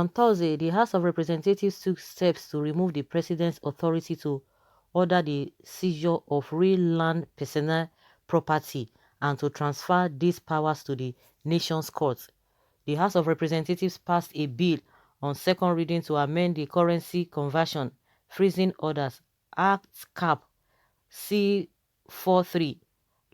On Thursday, the House of Representatives took steps to remove the president's authority to order the seizure of real land, personal property, and to transfer these powers to the nation's courts. The House of Representatives passed a bill on second reading to amend the Currency Conversion Freezing Orders Act Cap C43,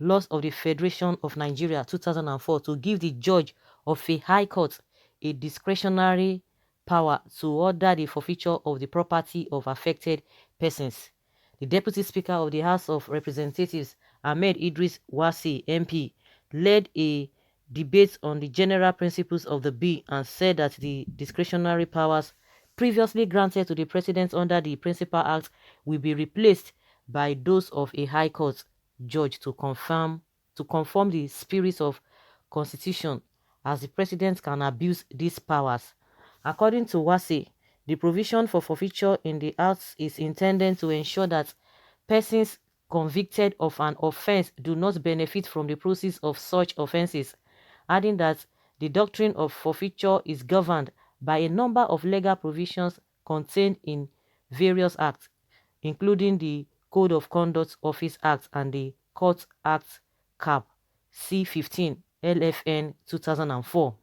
Laws of the Federation of Nigeria 2004, to give the judge of a high court a discretionary power to order the forfeiture of the property of affected persons. The Deputy Speaker of the House of Representatives, Ahmed Idris Wasi, MP, led a debate on the general principles of the bill and said that the discretionary powers previously granted to the President under the Principal Act will be replaced by those of a High Court judge to conform the spirit of Constitution, as the President can abuse these powers. According to Wase, the provision for forfeiture in the Act is intended to ensure that persons convicted of an offence do not benefit from the proceeds of such offences, adding that the doctrine of forfeiture is governed by a number of legal provisions contained in various acts, including the Code of Conduct Office Act and the Court Act Cap C15 LFN 2004.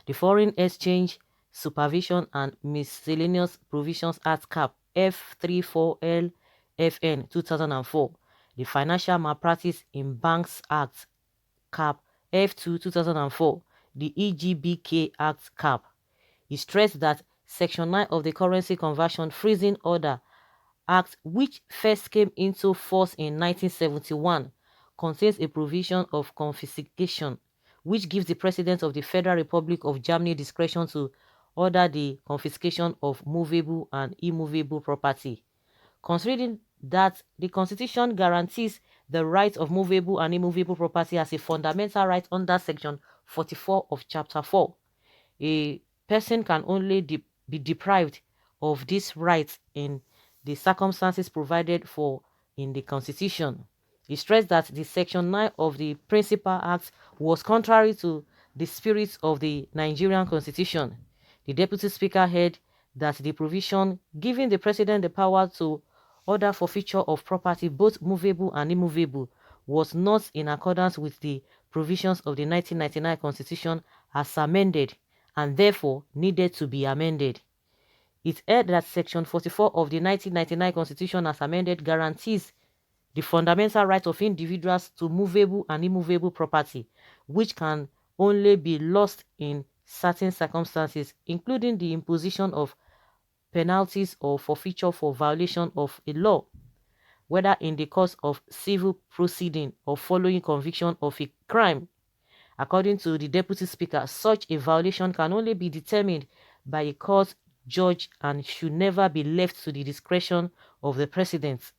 The Foreign Exchange Supervision and Miscellaneous Provisions Act Cap F34 LFN 2004, the Financial Malpractice in Banks Act Cap F2 2004, the EGBK Act Cap. He stressed that Section 9 of the Currency Conversion Freezing Order Act, which first came into force in 1971, contains a provision of confiscation, which gives the President of the Federal Republic of Germany discretion to order the confiscation of movable and immovable property. Considering that the Constitution guarantees the right of movable and immovable property as a fundamental right under Section 44 of Chapter 4, a person can only be deprived of this right in the circumstances provided for in the Constitution. He stressed that the Section 9 of the Principal Act was contrary to the spirit of the Nigerian Constitution. The Deputy Speaker held that the provision giving the President the power to order forfeiture of property, both movable and immovable, was not in accordance with the provisions of the 1999 Constitution as amended, and therefore needed to be amended. It held that Section 44 of the 1999 Constitution as amended guarantees the fundamental right of individuals to movable and immovable property, which can only be lost in certain circumstances, including the imposition of penalties or forfeiture for violation of a law, whether in the course of civil proceeding or following conviction of a crime. According to the Deputy Speaker, such a violation can only be determined by a court judge and should never be left to the discretion of the President,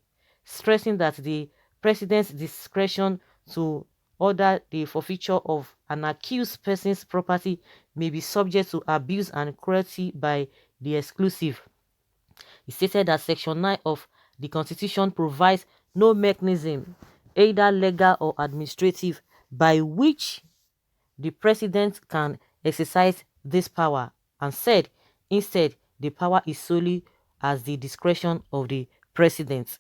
stressing that the President's discretion to order the forfeiture of an accused person's property may be subject to abuse and cruelty by the exclusive. He stated that Section 9 of the Constitution provides no mechanism, either legal or administrative, by which the President can exercise this power, and said instead the power is solely at the discretion of the President.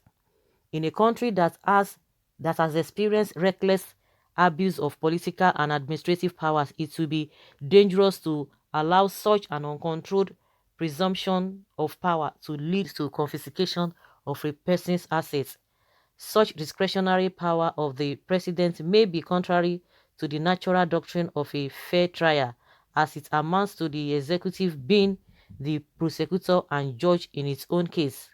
In a country that has experienced reckless abuse of political and administrative powers, it will be dangerous to allow such an uncontrolled presumption of power to lead to confiscation of a person's assets. Such discretionary power of the President may be contrary to the natural doctrine of a fair trial, as it amounts to the executive being the prosecutor and judge in its own case.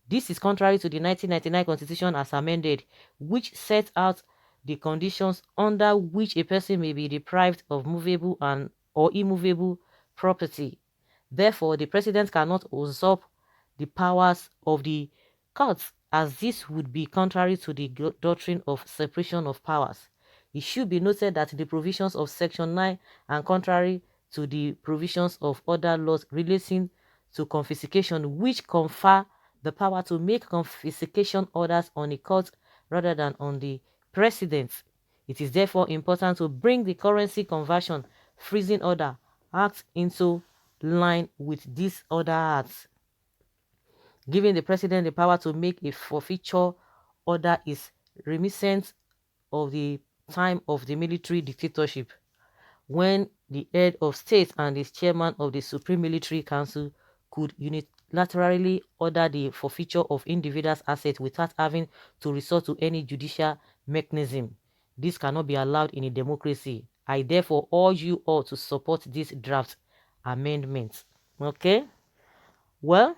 This is contrary to the 1999 Constitution as amended, which set out the conditions under which a person may be deprived of movable and or immovable property. Therefore, the President cannot usurp the powers of the courts, as this would be contrary to the doctrine of separation of powers. It should be noted that the provisions of Section 9 are contrary to the provisions of other laws relating to confiscation, which confer the power to make confiscation orders on a court rather than on the President. It is therefore important to bring the Currency Conversion Freezing Order Act into line with these other acts. Giving the president the power to make a forfeiture order is reminiscent of the time of the military dictatorship, when the head of state and the chairman of the Supreme Military Council could unilaterally order the forfeiture of individuals' assets without having to resort to any judicial mechanism. This cannot be allowed in a democracy. I therefore urge you all to support this draft amendment. Okay? Well,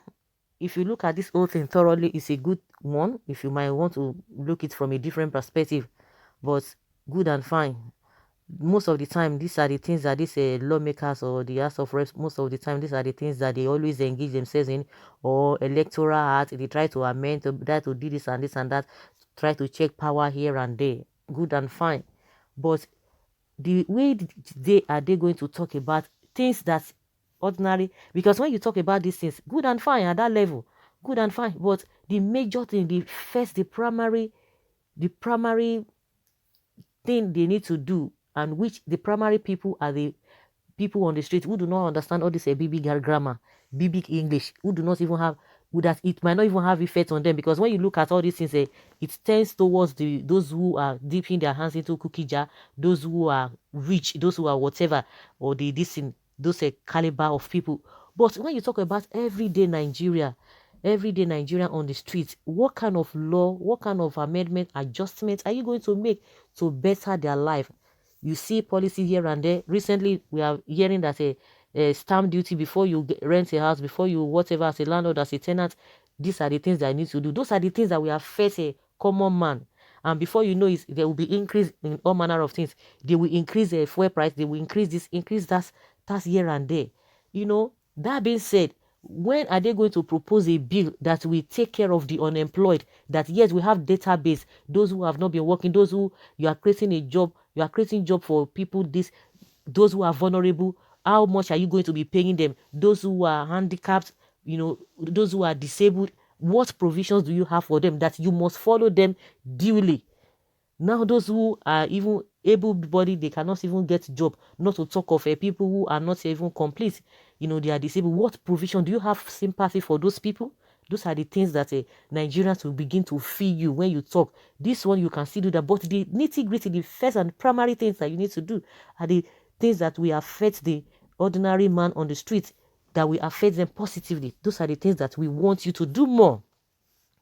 if you look at this whole thing thoroughly, it's a good one. If you might want to look it from a different perspective, but good and fine. Most of the time, these are the things that these lawmakers or the House of Reps, most of the time, these are the things that they always engage themselves in, or electoral act. They try to amend, to try to do this and that, try to check power here and there. Good and fine. But the way they going to talk about things that ordinary, because when you talk about these things, good and fine at that level, good and fine, but the major thing, the primary thing they need to do, and which the primary people are the people on the street who do not understand all this BB grammar, BB English, who do not even have, who that it might not even have effect on them, because when you look at all these things, it tends towards those who are dipping their hands into cookie jar, those who are rich, those who are whatever, or those caliber of people. But when you talk about everyday Nigerian on the streets, what kind of law, what kind of amendment, adjustment are you going to make to better their life? You see policy here and there. Recently, we are hearing that a stamp duty before you rent a house, before you whatever, as a landlord, as a tenant, these are the things that I need to do. Those are the things that we affect a common man. And before you know it, there will be increase in all manner of things. They will increase the fuel price. They will increase this, increase that. That's here and there. That being said, when are they going to propose a bill that will take care of the unemployed? That yes, we have database, those who have not been working, those who you are creating a job, you are creating job for people, those who are vulnerable. How much are you going to be paying them? Those who are handicapped, those who are disabled, what provisions do you have for them that you must follow them duly? Now those who are even able-bodied, they cannot even get job, not to talk of people who are not even complete, they are disabled. What provision do you have sympathy for those people? Those are the things that Nigerians will begin to feel you when you talk. This one you can still do that, but the nitty-gritty, the first and primary things that you need to do are the things that will affect the ordinary man on the street, that will affect them positively. Those are the things that we want you to do more.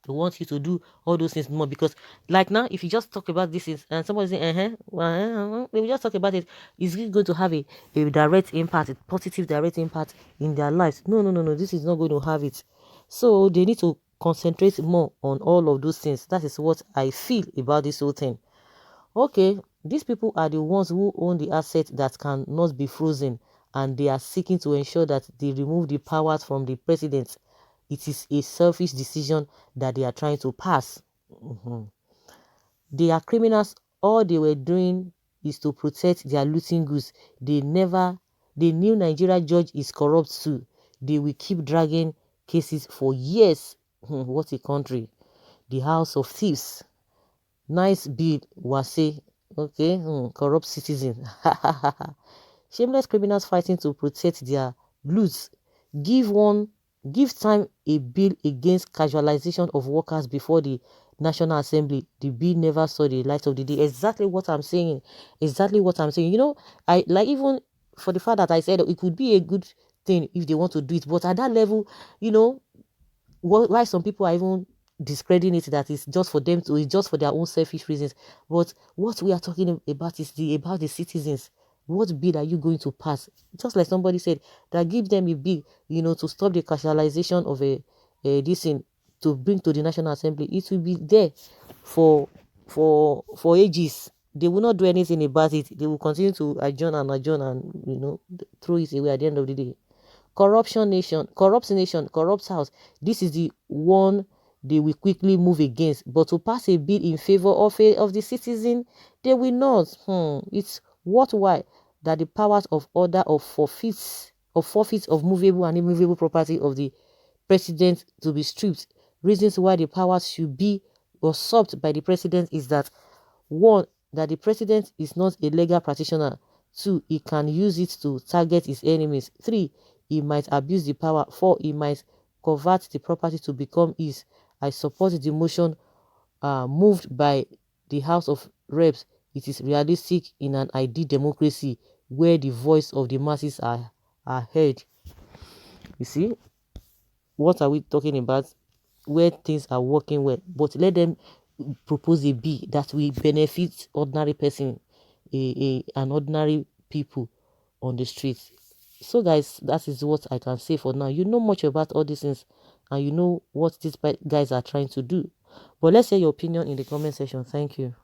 We want you to do all those things more, because like now, if you just talk about this and somebody say we just talk about it, is it going to have a direct impact, a positive direct impact in their lives? No, this is not going to have it. So they need to concentrate more on all of those things. That is what I feel about this whole thing. Okay, these people are the ones who own the asset that cannot be frozen, and they are seeking to ensure that they remove the powers from the president. It is a selfish decision that they are trying to pass. They are criminals. All they were doing is to protect their looting goods. They knew Nigeria judge is corrupt too. They will keep dragging cases for years. What a country. The house of thieves. Nice bill, Wase. Okay, corrupt citizen. Shameless criminals fighting to protect their loot. Give time a bill against casualization of workers before the National Assembly. The bill never saw the light of the day. Exactly what I'm saying. Exactly what I'm saying. I like, even for the fact that I said it could be a good thing if they want to do it, but at that level, why some people are even discrediting it, that it's just for them to, it's just for their own selfish reasons. But what we are talking about is about the citizens. What bill are you going to pass? Just like somebody said, that give them a bill, to stop the casualization of this thing, to bring to the National Assembly. It will be there for ages. They will not do anything about it. They will continue to adjourn and throw it away at the end of the day. Corrupt nation, corrupt house. This is the one they will quickly move against. But to pass a bill in favor of the citizen, they will not. It's worthwhile that the powers of order of forfeits of movable and immovable property of the president to be stripped. Reasons why the powers should be usurped by the president is that: one, that the president is not a legal practitioner. Two, he can use it to target his enemies. Three, he might abuse the power. 4, he might convert the property to become his. I support the motion moved by the House of Reps. It is realistic in an ideal democracy where the voice of the masses are heard. You see, what are we talking about? Where things are working well, but let them propose a bill that will benefit ordinary person, an ordinary people on the streets. So guys, that is what I can say for now. You know much about all these things, and you know what these guys are trying to do. But let's hear your opinion in the comment section. Thank you.